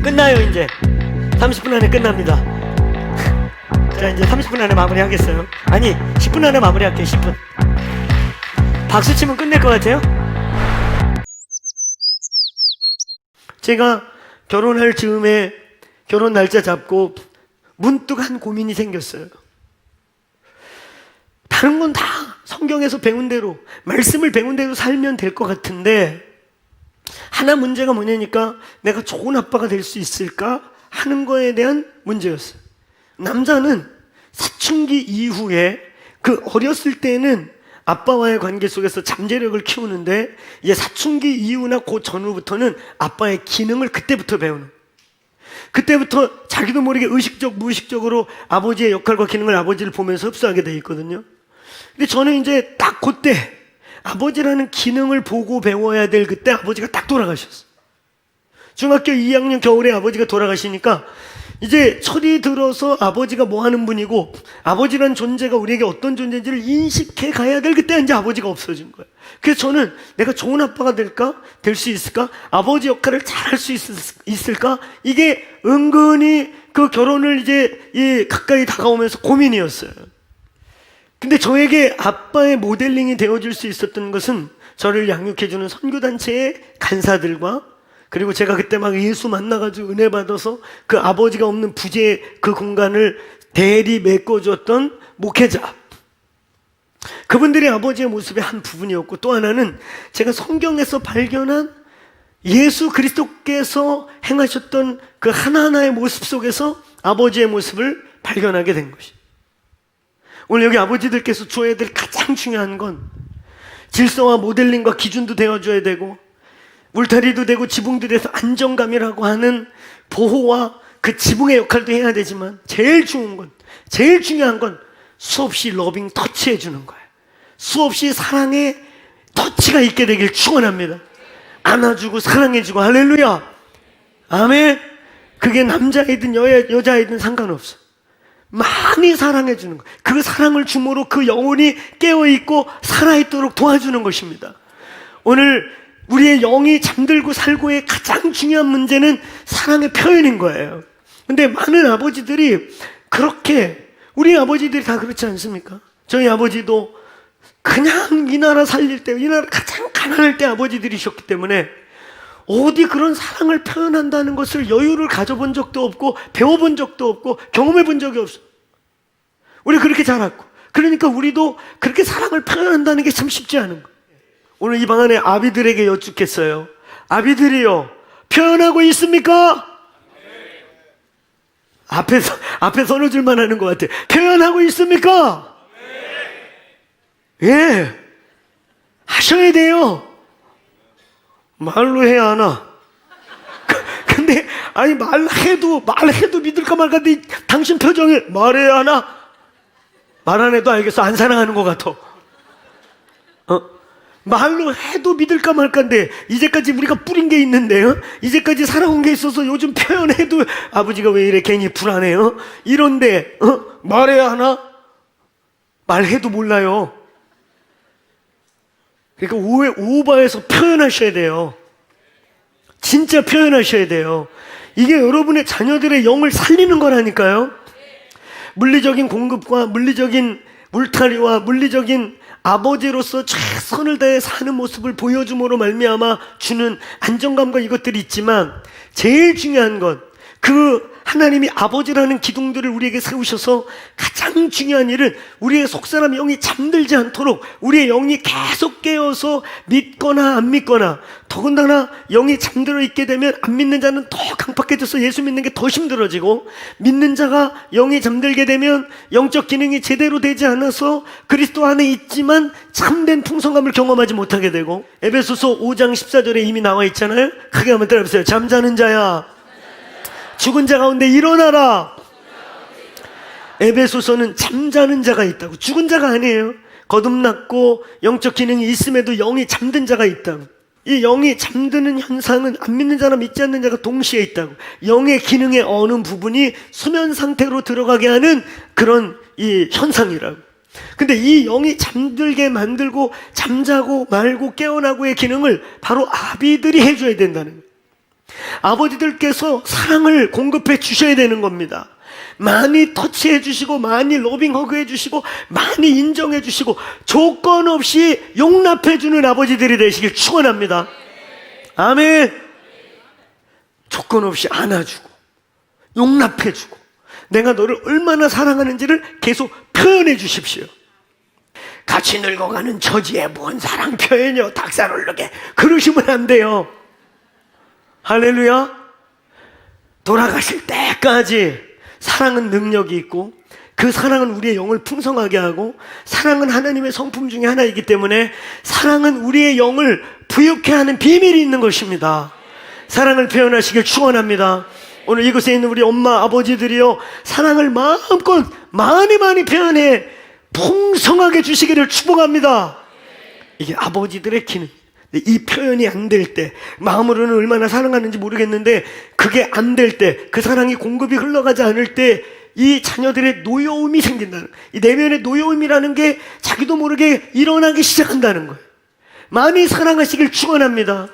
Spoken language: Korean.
끝나요. 이제 30분 안에 끝납니다. 자, 이제 30분 안에 마무리 하겠어요. 아니, 10분 안에 마무리 할게요. 10분. 박수 치면 끝낼 것 같아요. 제가 결혼할 즈음에 결혼 날짜 잡고 문득 한 고민이 생겼어요. 다른 건 다 성경에서 배운 대로, 말씀을 배운 대로 살면 될 것 같은데, 하나 문제가 뭐냐니까 내가 좋은 아빠가 될 수 있을까 하는 거에 대한 문제였어요. 남자는 사춘기 이후에, 그 어렸을 때는 아빠와의 관계 속에서 잠재력을 키우는데, 이제 사춘기 이후나 그 전후부터는 아빠의 기능을 그때부터 배우는, 그때부터 자기도 모르게 의식적 무의식적으로 아버지의 역할과 기능을 아버지를 보면서 흡수하게 돼 있거든요. 근데 저는 이제 딱 그때 아버지라는 기능을 보고 배워야 될 그때 아버지가 딱 돌아가셨어요. 중학교 2학년 겨울에 아버지가 돌아가시니까 이제 철이 들어서 아버지가 뭐 하는 분이고 아버지란 존재가 우리에게 어떤 존재인지를 인식해 가야 될 그때 이제 아버지가 없어진 거예요. 그래서 저는 내가 좋은 아빠가 될까? 될 수 있을까? 아버지 역할을 잘 할 수 있을까? 이게 은근히 그 결혼을 이제 가까이 다가오면서 고민이었어요. 근데 저에게 아빠의 모델링이 되어줄 수 있었던 것은 저를 양육해주는 선교단체의 간사들과, 그리고 제가 그때 막 예수 만나가지고 은혜 받아서 그 아버지가 없는 부재의 그 공간을 대리 메꿔줬던 목회자, 그분들이 아버지의 모습의 한 부분이었고, 또 하나는 제가 성경에서 발견한 예수 그리스도께서 행하셨던 그 하나하나의 모습 속에서 아버지의 모습을 발견하게 된 것이죠. 오늘 여기 아버지들께서 줘야 될 가장 중요한 건 질서와 모델링과 기준도 되어줘야 되고, 울타리도 되고 지붕도 돼서 안정감이라고 하는 보호와 그 지붕의 역할도 해야 되지만, 제일 중요한 건 수없이 러빙 터치해 주는 거예요. 수없이 사랑의 터치가 있게 되길 축원합니다. 안아주고 사랑해주고, 할렐루야, 아멘. 그게 남자이든 여자이든 상관없어. 많이 사랑해주는 거예요. 그 사랑을 주므로 그 영혼이 깨어있고 살아있도록 도와주는 것입니다. 오늘 우리의 영이 잠들고 살고의 가장 중요한 문제는 사랑의 표현인 거예요. 근데 많은 아버지들이 그렇게, 우리 아버지들이 다 그렇지 않습니까? 저희 아버지도 그냥 이 나라 살릴 때, 이 나라 가장 가난할 때 아버지들이셨기 때문에 어디 그런 사랑을 표현한다는 것을 여유를 가져본 적도 없고 배워본 적도 없고 경험해 본 적이 없어. 우리 그렇게 자랐고, 그러니까 우리도 그렇게 사랑을 표현한다는 게 참 쉽지 않은 거예요. 오늘 이 방 안에 아비들에게 여쭙겠어요. 아비들이요, 표현하고 있습니까? 앞에 서너 줄만 하는 것 같아요. 표현하고 있습니까? 예, 하셔야 돼요. 말로 해야 하나? 근데 아니 말해도 믿을까 말까인데 당신 표정이 말해야 하나? 말 안 해도 알겠어. 안 사랑하는 것 같아. 말로 해도 믿을까 말까인데 이제까지 우리가 뿌린 게 있는데요, 이제까지 살아온 게 있어서 요즘 표현해도 아버지가 왜 이래 괜히 불안해요? 이런데 말해야 하나? 말해도 몰라요. 그러니까 오버해서 표현하셔야 돼요. 진짜 표현하셔야 돼요. 이게 여러분의 자녀들의 영을 살리는 거라니까요. 물리적인 공급과 물리적인 울타리와 물리적인 아버지로서 최선을 다해 사는 모습을 보여줌으로 말미암아 주는 안정감과 이것들이 있지만, 제일 중요한 건 그 하나님이 아버지라는 기둥들을 우리에게 세우셔서 가장 중요한 일은 우리의 속사람 영이 잠들지 않도록 우리의 영이 계속 깨어서 믿거나 안 믿거나, 더군다나 영이 잠들어 있게 되면 안 믿는 자는 더 강팍해져서 예수 믿는 게 더 힘들어지고, 믿는 자가 영이 잠들게 되면 영적 기능이 제대로 되지 않아서 그리스도 안에 있지만 참된 풍성감을 경험하지 못하게 되고, 에베소서 5장 14절에 이미 나와 있잖아요. 크게 한번 따라해보세요. 잠자는 자야, 죽은 자 가운데 일어나라. 에베소서는 잠자는 자가 있다고, 죽은 자가 아니에요. 거듭났고 영적 기능이 있음에도 영이 잠든 자가 있다고. 이 영이 잠드는 현상은 안 믿는 자나 믿지 않는 자가 동시에 있다고. 영의 기능의 어느 부분이 수면 상태로 들어가게 하는 그런 이 현상이라고. 근데 이 영이 잠들게 만들고 잠자고 말고 깨어나고의 기능을 바로 아비들이 해줘야 된다는 거예요. 아버지들께서 사랑을 공급해 주셔야 되는 겁니다. 많이 터치해 주시고, 많이 로빙 허그해 주시고, 많이 인정해 주시고, 조건 없이 용납해 주는 아버지들이 되시길 축원합니다. 아멘. 조건 없이 안아주고 용납해 주고 내가 너를 얼마나 사랑하는지를 계속 표현해 주십시오. 같이 늙어가는 처지에 뭔 사랑 표현이요, 닭살 오르게 그러시면 안 돼요. 할렐루야. 돌아가실 때까지 사랑은 능력이 있고, 그 사랑은 우리의 영을 풍성하게 하고, 사랑은 하나님의 성품 중에 하나이기 때문에 사랑은 우리의 영을 부유케 하는 비밀이 있는 것입니다. 사랑을 표현하시길 축원합니다. 오늘 이곳에 있는 우리 엄마 아버지들이요, 사랑을 마음껏 많이 표현해 풍성하게 주시기를 축복합니다. 이게 아버지들의 기능. 이 표현이 안 될 때, 마음으로는 얼마나 사랑하는지 모르겠는데 그게 안 될 때, 그 사랑이 공급이 흘러가지 않을 때 이 자녀들의 노여움이 생긴다는, 이 내면의 노여움이라는 게 자기도 모르게 일어나기 시작한다는 거예요. 많이 사랑하시길 축원합니다.